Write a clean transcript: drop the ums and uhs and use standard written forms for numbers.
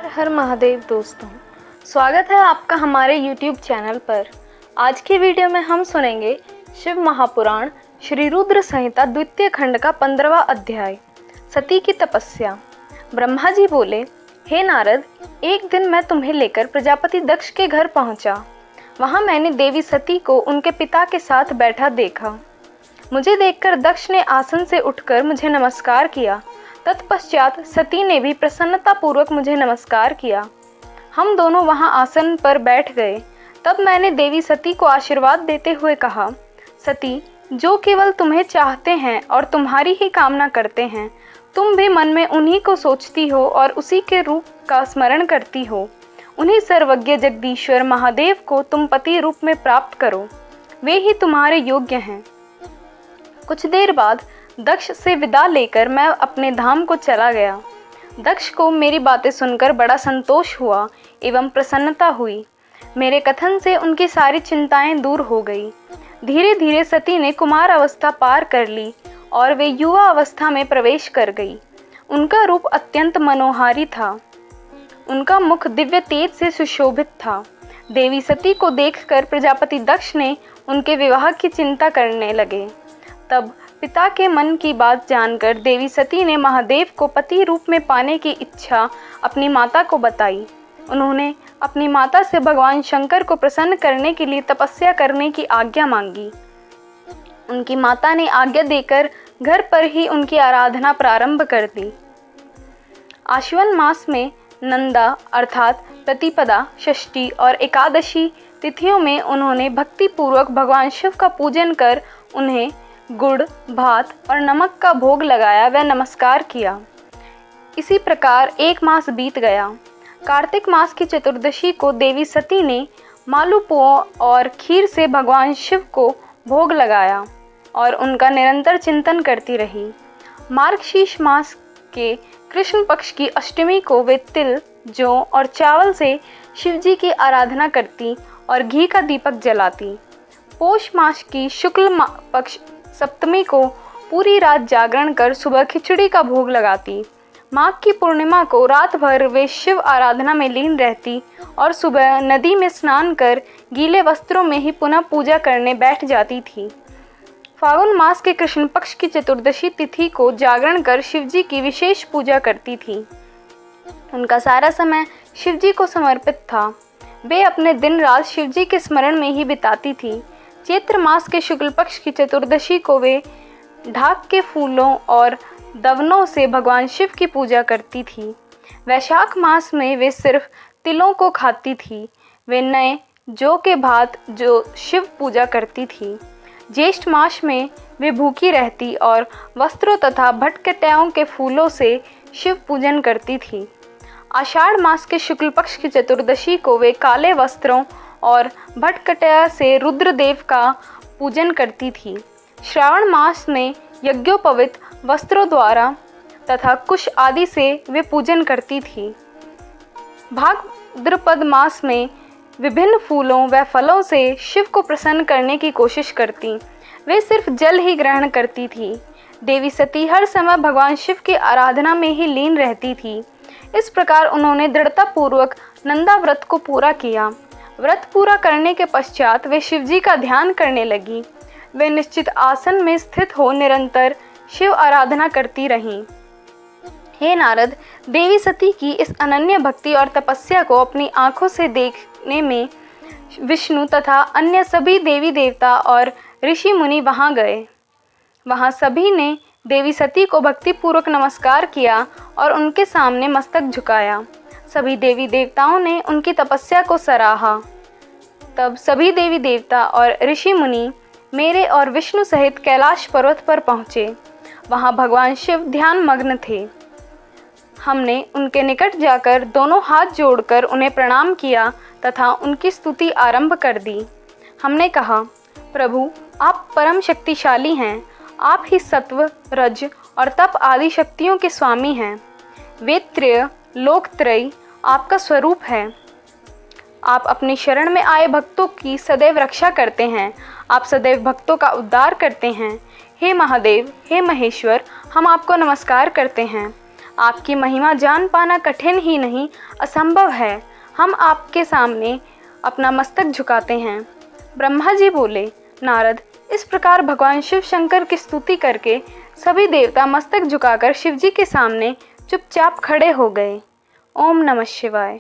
हर महादेव दोस्तों, स्वागत है आपका हमारे YouTube चैनल पर। आज की वीडियो में हम सुनेंगे शिव महापुराण श्री रुद्र संहिता द्वितीय खंड का 15वां अध्याय, सती की तपस्या। ब्रह्मा जी बोले, हे नारद, एक दिन मैं तुम्हें लेकर प्रजापति दक्ष के घर पहुंचा। वहां मैंने देवी सती को उनके पिता के साथ बैठा देखा। मुझे देखकर दक्ष ने आसन से उठकर मुझे नमस्कार किया। तत्पश्चात सती ने भी प्रसन्नता पूर्वक मुझे नमस्कार किया। हम दोनों वहां आसन पर बैठ गए। तब मैंने देवी सती को आशीर्वाद देते हुए कहा, सती, जो केवल तुम्हें चाहते हैं और तुम्हारी ही कामना करते हैं, तुम भी मन में उन्हीं को सोचती हो और उसी के रूप का स्मरण करती हो। उन्हीं सर्वज्ञ जगदीश्वर महादेव को तुम पति रूप में प्राप्त करो, वे ही तुम्हारे योग्य हैं। कुछ देर बाद दक्ष से विदा लेकर मैं अपने धाम को चला गया। दक्ष को मेरी बातें सुनकर बड़ा संतोष हुआ एवं प्रसन्नता हुई। मेरे कथन से उनकी सारी चिंताएं दूर हो गई। धीरे धीरे सती ने कुमार अवस्था पार कर ली और वे युवा अवस्था में प्रवेश कर गई। उनका रूप अत्यंत मनोहारी था। उनका मुख दिव्य तेज से सुशोभित था। देवी सती को देखकर प्रजापति दक्ष ने उनके विवाह की चिंता करने लगे। तब पिता के मन की बात जानकर देवी सती ने महादेव को पति रूप में पाने की इच्छा अपनी माता को बताई। उन्होंने अपनी माता से भगवान शंकर को प्रसन्न करने के लिए तपस्या करने की आज्ञा मांगी। उनकी माता ने आज्ञा देकर घर पर ही उनकी आराधना प्रारंभ कर दी। आश्विन मास में नंदा अर्थात प्रतिपदा, षष्ठी और एकादशी तिथियों में उन्होंने भक्ति पूर्वक भगवान शिव का पूजन कर उन्हें गुड़, भात और नमक का भोग लगाया व नमस्कार किया। इसी प्रकार एक मास बीत गया। कार्तिक मास की चतुर्दशी को देवी सती ने मालूपुओं और खीर से भगवान शिव को भोग लगाया और उनका निरंतर चिंतन करती रही। मार्गशीर्ष मास के कृष्ण पक्ष की अष्टमी को वे तिल, जौ और चावल से शिवजी की आराधना करती और घी का दीपक जलाती। पौष मास की शुक्ल पक्ष सप्तमी को पूरी रात जागरण कर सुबह खिचड़ी का भोग लगाती। माघ की पूर्णिमा को रात भर वे शिव आराधना में लीन रहती और सुबह नदी में स्नान कर गीले वस्त्रों में ही पुनः पूजा करने बैठ जाती थी। फागुन मास के कृष्ण पक्ष की चतुर्दशी तिथि को जागरण कर शिवजी की विशेष पूजा करती थी। उनका सारा समय शिवजी को समर्पित था। वे अपने दिन रात शिवजी के स्मरण में ही बिताती थी। चैत्र मास के शुक्ल पक्ष की चतुर्दशी को वे ढाक के फूलों और दवनों से भगवान शिव की पूजा करती थी। वैशाख मास में वे सिर्फ तिलों को खाती थी। वे नए जौ के भात जो शिव पूजा करती थी। ज्येष्ठ मास में वे भूखी रहती और वस्त्रों तथा भटकटैयों के फूलों से शिव पूजन करती थी। आषाढ़ मास के शुक्ल पक्ष की चतुर्दशी को वे काले वस्त्रों और भटकटया से रुद्रदेव का पूजन करती थी। श्रावण मास में यज्ञोपवीत वस्त्रों द्वारा तथा कुश आदि से वे पूजन करती थी। भाद्रपद मास में विभिन्न फूलों व फलों से शिव को प्रसन्न करने की कोशिश करती। वे सिर्फ जल ही ग्रहण करती थी। देवी सती हर समय भगवान शिव की आराधना में ही लीन रहती थी। इस प्रकार उन्होंने दृढ़तापूर्वक नंदा व्रत को पूरा किया। व्रत पूरा करने के पश्चात वे शिवजी का ध्यान करने लगी। वे निश्चित आसन में स्थित हो निरंतर शिव आराधना करती रहीं। हे नारद, देवी सती की इस अनन्य भक्ति और तपस्या को अपनी आंखों से देखने में विष्णु तथा अन्य सभी देवी देवता और ऋषि मुनि वहां गए। वहां सभी ने देवी सती को भक्तिपूर्वक नमस्कार किया और उनके सामने मस्तक झुकाया। सभी देवी देवताओं ने उनकी तपस्या को सराहा। तब सभी देवी देवता और ऋषि मुनि मेरे और विष्णु सहित कैलाश पर्वत पर पहुँचे। वहाँ भगवान शिव ध्यान मग्न थे। हमने उनके निकट जाकर दोनों हाथ जोड़कर उन्हें प्रणाम किया तथा उनकी स्तुति आरंभ कर दी। हमने कहा, प्रभु, आप परम शक्तिशाली हैं। आप ही सत्व, रज और तप आदि शक्तियों के स्वामी हैं। वेदत्रय, लोकत्रय आपका स्वरूप है। आप अपनी शरण में आए भक्तों की सदैव रक्षा करते हैं। आप सदैव भक्तों का उद्धार करते हैं। हे महादेव, हे महेश्वर, हम आपको नमस्कार करते हैं। आपकी महिमा जान पाना कठिन ही नहीं असंभव है। हम आपके सामने अपना मस्तक झुकाते हैं। ब्रह्मा जी बोले, नारद, इस प्रकार भगवान शिव शंकर की स्तुति करके सभी देवता मस्तक झुकाकर शिव जी के सामने चुपचाप खड़े हो गए। ओम नमः शिवाय।